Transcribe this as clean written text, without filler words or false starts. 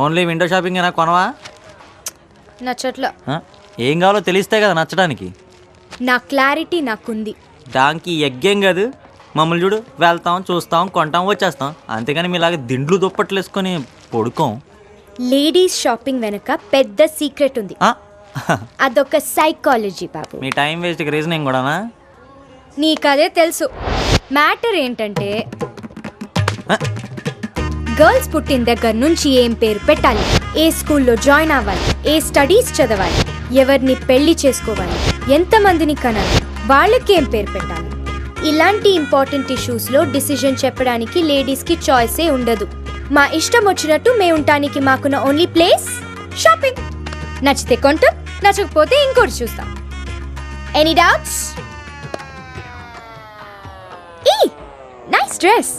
Only window shopping అయినా కొనవా? నచ్చట్లా. ఏం కావాలో తెలిస్తే కదా నచ్చడానికి. నా క్లారిటీ నాకుంది. దానికి ఎగ్గేం కాదు. మమ్మల్ని చూడు, వెళ్తాం, చూస్తాం, కొంటాం, వచ్చేస్తాం. అంతేగాని మీలాగా దిండ్లు దుప్పట్లు వేసుకొని పడుకోం. లేడీస్ షాపింగ్ వెనక పెద్ద సీక్రెట్ ఉంది. అదొక సైకాలజీ బాబు. మీ టైం వేస్ట్కి రీజనింగ్ కూడానా? నీకదే తెలుసు. మ్యాటర్ ఏంటంటే గర్ల్స్ పుట్టిన దగ్గర నుంచి ఏం పేరు పెట్టాలి, ఏ స్కూల్లో జాయిన్ అవ్వాలి, ఏ స్టడీస్ చదవాలి, ఎవరిని పెళ్లి చేసుకోవాలి, ఎంతమందిని కనాలి, వాళ్ళకేం పేరు పెట్టాలి, ఇలాంటి ఇంపార్టెంట్ ఇష్యూస్లో డిసిజన్ చెప్పడానికి లేడీస్కి చాయిసే ఉండదు. మా ఇష్టం వచ్చినట్టు మేము ఉండటానికి మాకున్న ఓన్లీ ప్లేస్ షాపింగ్. నచ్చితే కొంటాం, నచ్చకపోతే ఇంకోటి చూస్తాం. Any doubts? Nice dress.